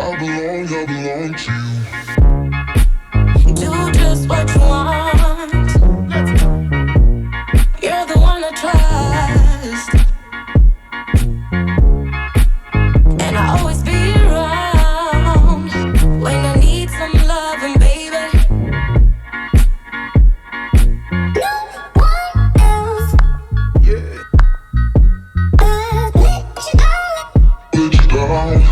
I belong to you. Do just what you want. You're the one I trust, and I always be around when I need some loving, baby. No one else. Yeah. Let you down. Let you down.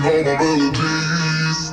Playing all my melodies.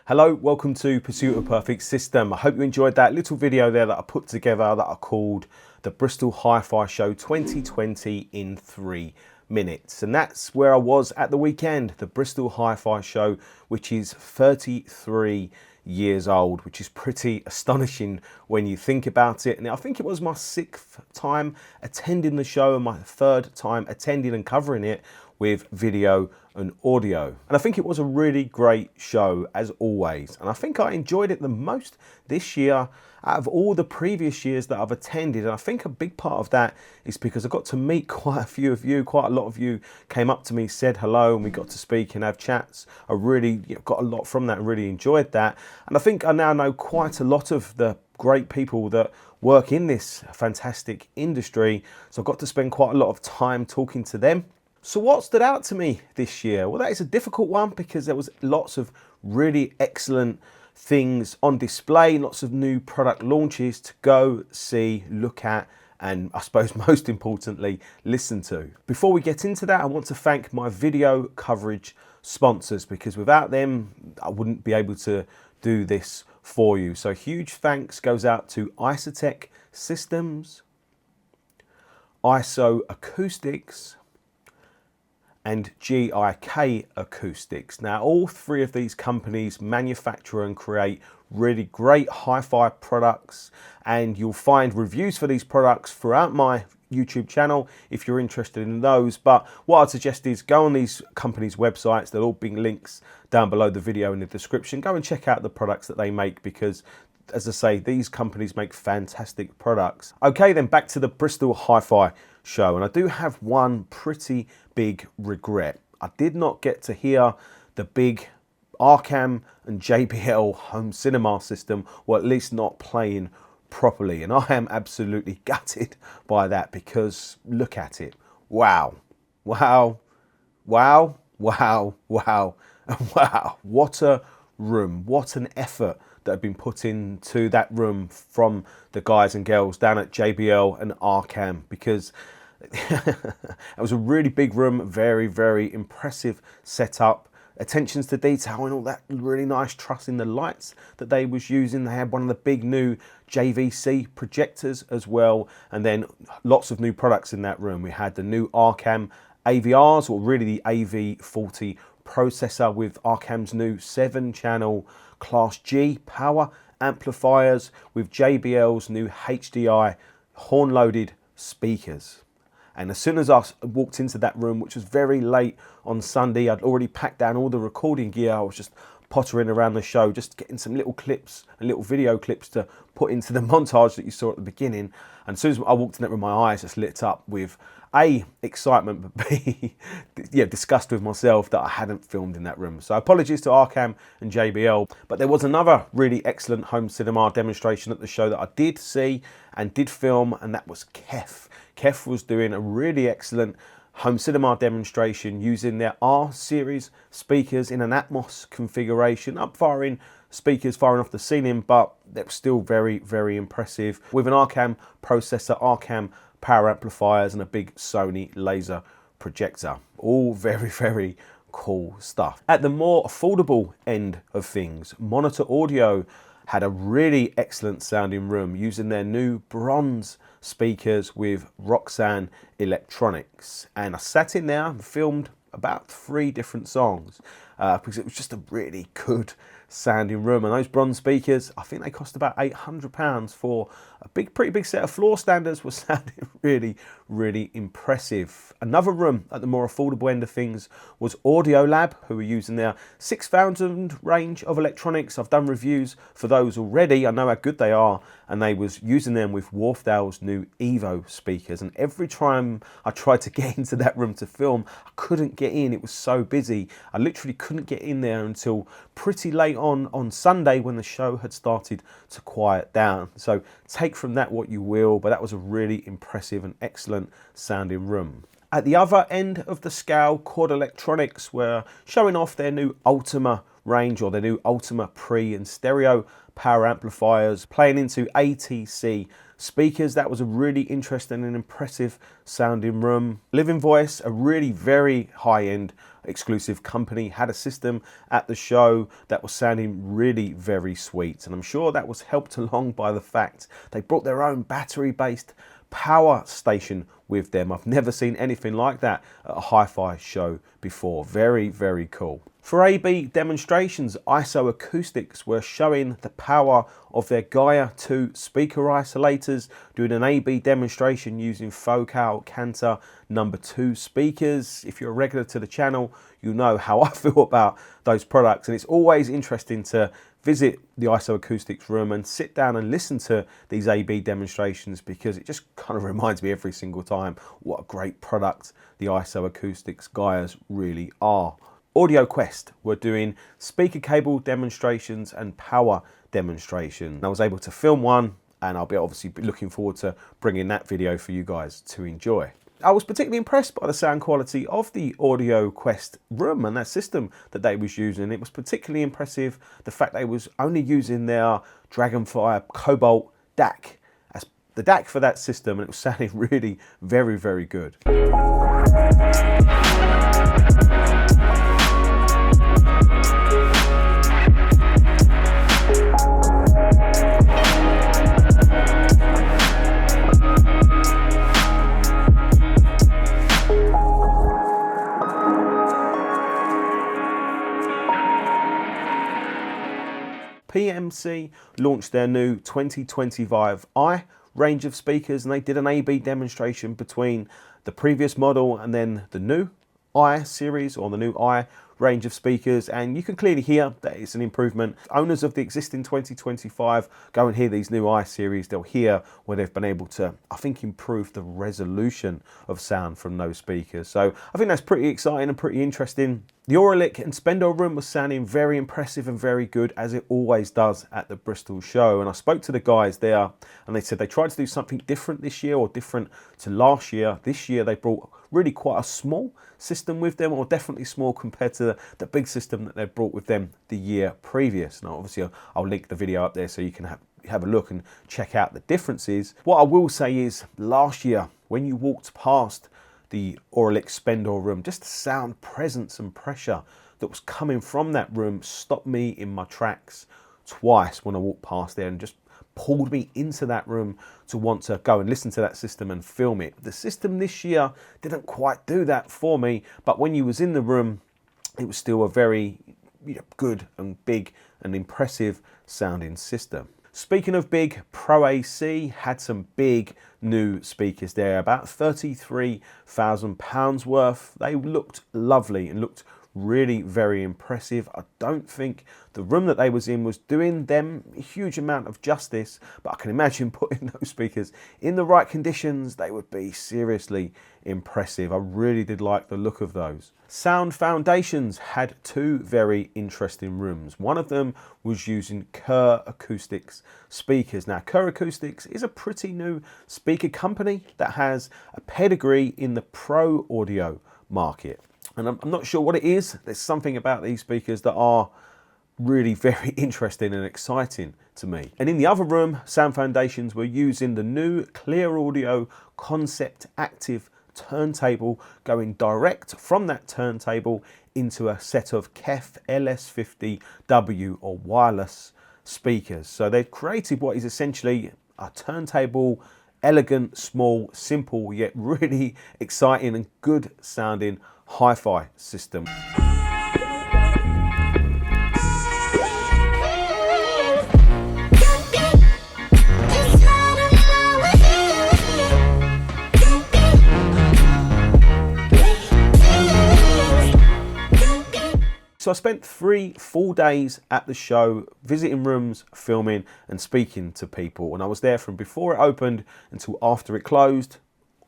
Hello, welcome to Pursuit of Perfect System. I hope you enjoyed that little video there that I put together that I called the Bristol Hi-Fi Show 2020 in 3 minutes. And that's where I was at the weekend, the Bristol Hi-Fi Show, which is 33 years old, which is pretty astonishing when you think about it. And I think it was my 6th time attending the show and my 3rd time attending and covering it with video and audio. And I think it was a really great show as always. And I think I enjoyed it the most this year out of all the previous years that I've attended. And I think a big part of that is because I got to meet quite a few of you. Quite a lot of you came up to me, said hello, and we got to speak and have chats. I really got a lot from that and really enjoyed that. And I think I now know quite a lot of the great people that work in this fantastic industry. So I got to spend quite a lot of time talking to them. So what stood out to me this year? Well, that is a difficult one because there was lots of really excellent things on display, lots of new product launches to go, see, look at, and I suppose most importantly, listen to. Before we get into that, I want to thank my video coverage sponsors because without them, I wouldn't be able to do this for you. So huge thanks goes out to Isotech Systems, ISO Acoustics, and GIK Acoustics. Now, all 3 of these companies manufacture and create really great hi-fi products, and you'll find reviews for these products throughout my YouTube channel if you're interested in those. But what I'd suggest is go on these companies' websites. There'll all be links down below the video in the description. Go and check out the products that they make because, as I say, these companies make fantastic products. Okay, then back to the Bristol Hi-Fi Show, and I do have one pretty big regret. I did not get to hear the big Arcam and JBL home cinema system, or at least not playing properly, and I am absolutely gutted by that, because look at it. Wow, wow, wow, wow, wow, wow. What a room, what an effort that had been put into that room from the guys and girls down at JBL and Arcam, because it was a really big room, very, very impressive setup, attentions to detail and all that really nice truss in the lights that they was using. They had one of the big new JVC projectors as well, and then lots of new products in that room. We had the new Arcam AVRs, or really the AV40 processor, with Arcam's new 7-channel Class G power amplifiers, with JBL's new HDI horn-loaded speakers. And as soon as I walked into that room, which was very late on Sunday, I'd already packed down all the recording gear. I was just pottering around the show, just getting some little clips and little video clips to put into the montage that you saw at the beginning. And as soon as I walked in that room, my eyes just lit up with A, excitement, but B, yeah, disgust with myself that I hadn't filmed in that room. So apologies to Arcam and JBL. But there was another really excellent home cinema demonstration at the show that I did see and did film, and that was Kef. Kef was doing a really excellent home cinema demonstration using their R series speakers in an Atmos configuration, up-firing speakers firing off the ceiling, but they were still very, very impressive, with an Arcam processor, Arcam power amplifiers, and a big Sony laser projector. All very, very cool stuff. At the more affordable end of things, Monitor Audio had a really excellent sounding room using their new bronze speakers with Roxanne Electronics. And I sat in there and filmed about 3 different songs because it was just a really good sounding room. And those bronze speakers, I think they cost about £800 for a pretty big set of floor standards, was sounding really, really impressive. Another room at the more affordable end of things was Audio Lab, who were using their 6000 range of electronics. I've done reviews for those already. I know how good they are, and they was using them with Wharfdale's new Evo speakers. And every time I tried to get into that room to film, I couldn't get in. It was so busy. I literally couldn't get in there until pretty late on Sunday, when the show had started to quiet down. So take from that what you will, but that was a really impressive and excellent sounding room. At the other end of the scale, Chord Electronics were showing off their new Ultima range, or their new Ultima Pre and stereo power amplifiers, playing into ATC speakers. That was a really interesting and impressive sounding room. Living Voice, a really very high-end exclusive company, had a system at the show that was sounding really very sweet, and I'm sure that was helped along by the fact they brought their own battery-based power station with them. I've never seen anything like that at a hi-fi show before. Very, very cool. For AB demonstrations, ISO Acoustics were showing the power of their Gaia 2 speaker isolators, doing an AB demonstration using Focal Cantor #2 speakers. If you're a regular to the channel, you know how I feel about those products, and it's always interesting to visit the ISO Acoustics room and sit down and listen to these AB demonstrations, because it just kind of reminds me every single time what a great product the ISO Acoustics Gaias really are. Audio Quest were doing speaker cable demonstrations and power demonstration. I was able to film one, and I'll be obviously looking forward to bringing that video for you guys to enjoy. I was particularly impressed by the sound quality of the Audio Quest room and that system that they was using. It was particularly impressive, the fact they was only using their Dragonfire Cobalt DAC as the DAC for that system, and it was sounding really very, very good. PMC launched their new 2025 i range of speakers, and they did an AB demonstration between the previous model and then the new i series, or the new i range of speakers, and you can clearly hear that it's an improvement. Owners of the existing 2025 go and hear these new I-series, they'll hear where they've been able to, I think, improve the resolution of sound from those speakers. So I think that's pretty exciting and pretty interesting. The Auralic and Spendor room was sounding very impressive and very good, as it always does at the Bristol show. And I spoke to the guys there and they said they tried to do something different this year, or different to last year. This year they brought really quite a small system with them, or definitely small compared to the big system that they brought with them the year previous. Now obviously I'll link the video up there so you can have a look and check out the differences. What I will say is, last year when you walked past the Auralic Spendor room, just the sound presence and pressure that was coming from that room stopped me in my tracks twice when I walked past there, and just pulled me into that room to want to go and listen to that system and film it. The system this year didn't quite do that for me, but when you was in the room, it was still a very good and big and impressive sounding system. Speaking of big, Pro AC had some big new speakers there, about £33,000 worth. They looked lovely and looked really very impressive. I don't think the room that they was in was doing them a huge amount of justice, but I can imagine putting those speakers in the right conditions, they would be seriously impressive. I really did like the look of those. Sound Foundations had two very interesting rooms. One of them was using REL Acoustics speakers. Now, REL Acoustics is a pretty new speaker company that has a pedigree in the pro audio market. And I'm not sure what it is. There's something about these speakers that are really very interesting and exciting to me. And in the other room, Sound Foundations were using the new Clear Audio Concept Active turntable, going direct from that turntable into a set of KEF LS50W or wireless speakers. So they've created what is essentially a turntable, elegant, small, simple, yet really exciting and good sounding hi-fi system. So I spent 3 full days at the show, visiting rooms, filming and speaking to people. And I was there from before it opened until after it closed,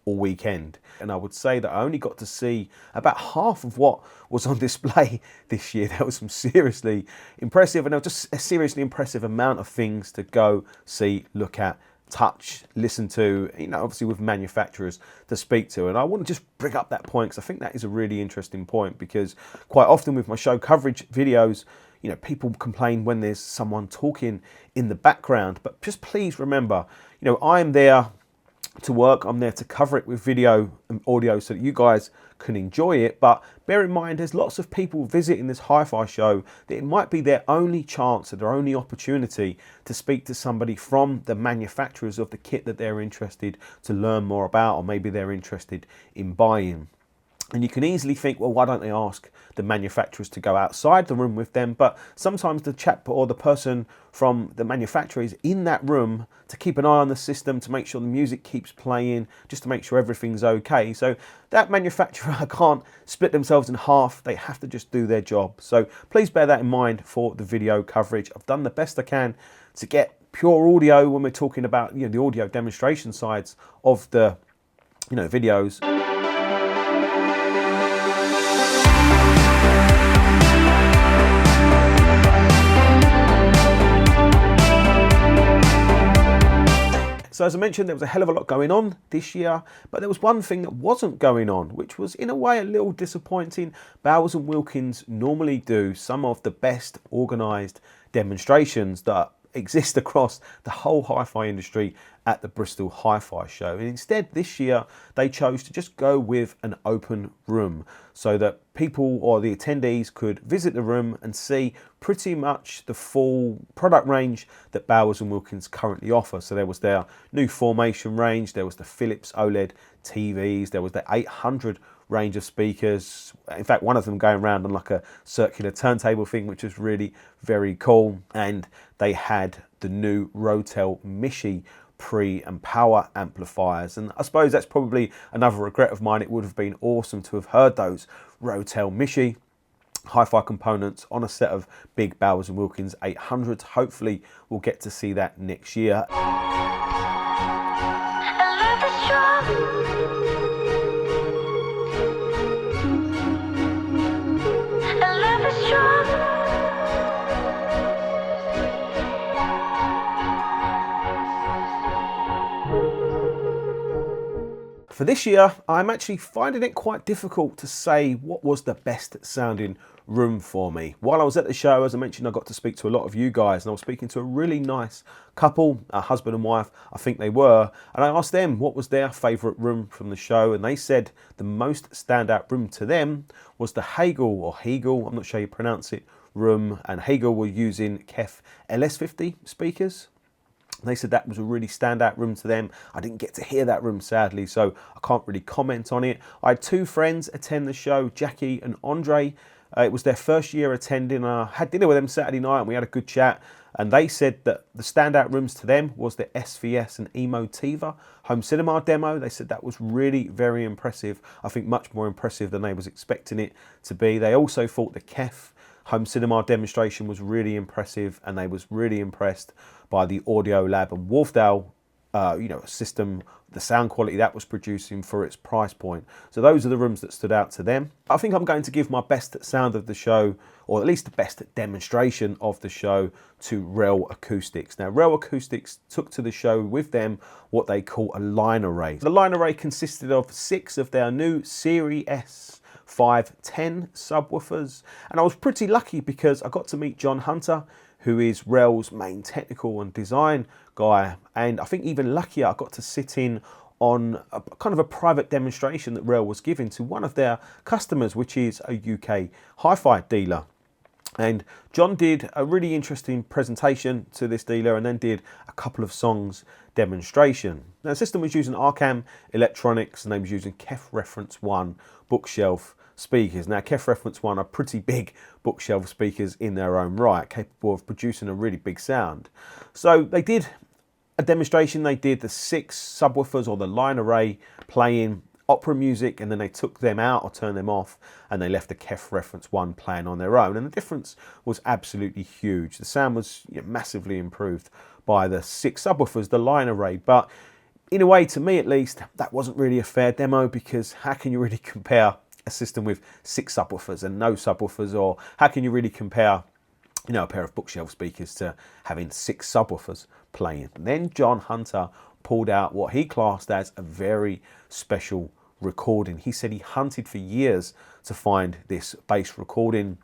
all weekend. And I would say that I only got to see about half of what was on display this year. There was some seriously impressive, and there was just a seriously impressive amount of things to go see, look at, touch, listen to, obviously with manufacturers to speak to. And I want to just bring up that point because I think that is a really interesting point, because quite often with my show coverage videos, people complain when there's someone talking in the background. But just please remember, I'm there to work, I'm there to cover it with video and audio so that you guys can enjoy it. But bear in mind, there's lots of people visiting this hi-fi show that it might be their only chance or their only opportunity to speak to somebody from the manufacturers of the kit that they're interested to learn more about, or maybe they're interested in buying. And you can easily think, well, why don't they ask the manufacturers to go outside the room with them? But sometimes the chap or the person from the manufacturer is in that room to keep an eye on the system, to make sure the music keeps playing, just to make sure everything's okay. So that manufacturer can't split themselves in half. They have to just do their job. So please bear that in mind for the video coverage. I've done the best I can to get pure audio when we're talking about the audio demonstration sides of the videos. So as I mentioned, there was a hell of a lot going on this year, but there was one thing that wasn't going on, which was in a way a little disappointing. Bowers & Wilkins normally do some of the best organised demonstrations that exist across the whole hi-fi industry at the Bristol Hi-Fi Show. And instead this year they chose to just go with an open room so that people or the attendees could visit the room and see pretty much the full product range that Bowers & Wilkins currently offer. So there was their new formation range, there was the Philips OLED TVs, there was the 800 range of speakers. In fact, one of them going around on like a circular turntable thing, which was really very cool. And they had the new ROTEL Mishi pre and power amplifiers, and I suppose that's probably another regret of mine. It would have been awesome to have heard those ROTEL Mishi. hi-fi components on a set of big Bowers & Wilkins 800s. Hopefully we'll get to see that next year. For this year, I'm actually finding it quite difficult to say what was the best sounding room for me. While I was at the show, as I mentioned, I got to speak to a lot of you guys, and I was speaking to a really nice couple, a husband and wife, I think they were, and I asked them what was their favourite room from the show, and they said the most standout room to them was the Hegel, or Hegel, I'm not sure you pronounce it, room, and Hegel were using KEF LS50 speakers. They said that was a really standout room to them. I didn't get to hear that room, sadly, so I can't really comment on it. I had two friends attend the show, Jackie and Andre. It was their first year attending. I had dinner with them Saturday night and we had a good chat. And they said that the standout rooms to them was the SVS and Emotiva home cinema demo. They said that was really very impressive. I think much more impressive than they was expecting it to be. They also thought the KEF home cinema demonstration was really impressive, and they was really impressed by the Audio Lab and Wharfdale system, the sound quality that was producing for its price point. So those are the rooms that stood out to them. I think I'm going to give my best sound of the show, or at least the best demonstration of the show, to REL Acoustics. Now, REL Acoustics took to the show with them what they call a line array. The line array consisted of 6 of their new Serie-S 510 subwoofers, and I was pretty lucky because I got to meet John Hunter, who is REL's main technical and design guy, and I think even luckier, I got to sit in on a kind of a private demonstration that REL was giving to one of their customers, which is a UK hi-fi dealer. And John did a really interesting presentation to this dealer and then did a couple of songs demonstration. Now, the system was using Arcam electronics, and they was using KEF Reference 1 bookshelf speakers. Now, KEF Reference 1 are pretty big bookshelf speakers in their own right, capable of producing a really big sound. So they did a demonstration. They did the 6 subwoofers, or the line array, playing opera music, and then they took them out or turned them off, and they left the KEF Reference 1 playing on their own, and the difference was absolutely huge. The sound was massively improved by the 6 subwoofers, the line array. But in a way, to me at least, that wasn't really a fair demo, because how can you really compare a system with 6 subwoofers and no subwoofers, or how can you really compare a pair of bookshelf speakers to having 6 subwoofers playing? And then John Hunter pulled out what he classed as a very special recording. He said he hunted for years to find this bass recording.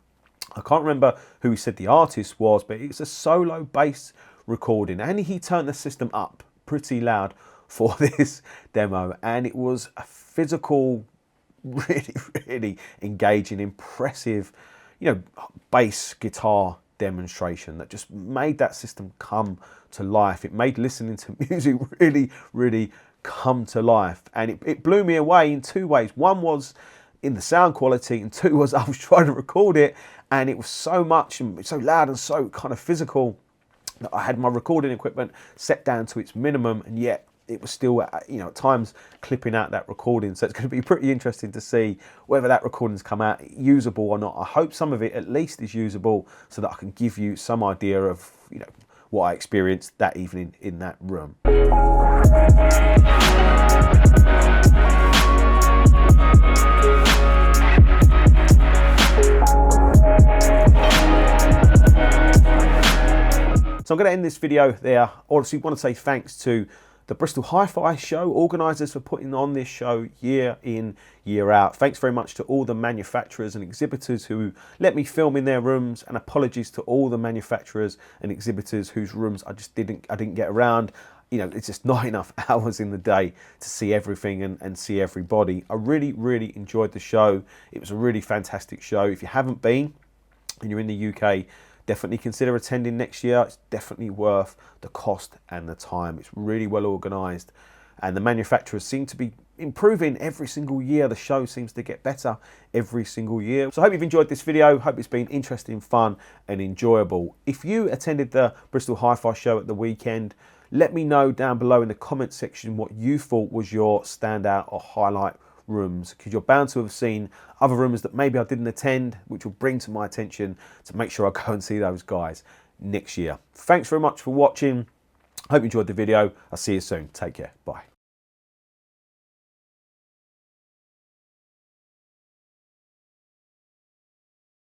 I can't remember who he said the artist was, but it's a solo bass recording, and he turned the system up pretty loud for this demo, and it was a physical, really engaging, impressive, bass guitar demonstration that just made that system come to life. It made listening to music really come to life, and it blew me away in 2 ways. One was in the sound quality, and 2 was I was trying to record it, and it was so much and so loud and so kind of physical that I had my recording equipment set down to its minimum, and yet it was still, at times clipping out that recording. So it's going to be pretty interesting to see whether that recording's come out usable or not. I hope some of it at least is usable, so that I can give you some idea of, what I experienced that evening in that room. So I'm going to end this video there. I obviously want to say thanks to the Bristol Hi-Fi Show organisers for putting on this show year in, year out. Thanks very much to all the manufacturers and exhibitors who let me film in their rooms, and apologies to all the manufacturers and exhibitors whose rooms I didn't get around. It's just not enough hours in the day to see everything and see everybody. I really enjoyed the show. It was a really fantastic show. If you haven't been and you're in the UK, definitely consider attending next year. It's definitely worth the cost and the time. It's really well organised, and the manufacturers seem to be improving every single year. The show seems to get better every single year. So I hope you've enjoyed this video. Hope it's been interesting, fun and enjoyable. If you attended the Bristol Hi-Fi Show at the weekend, let me know down below in the comment section what you thought was your standout or highlight rooms, because you're bound to have seen other rooms that maybe I didn't attend, which will bring to my attention to make sure I go and see those guys next year. Thanks very much for watching. Hope you enjoyed the video. I'll see you soon. Take care. Bye.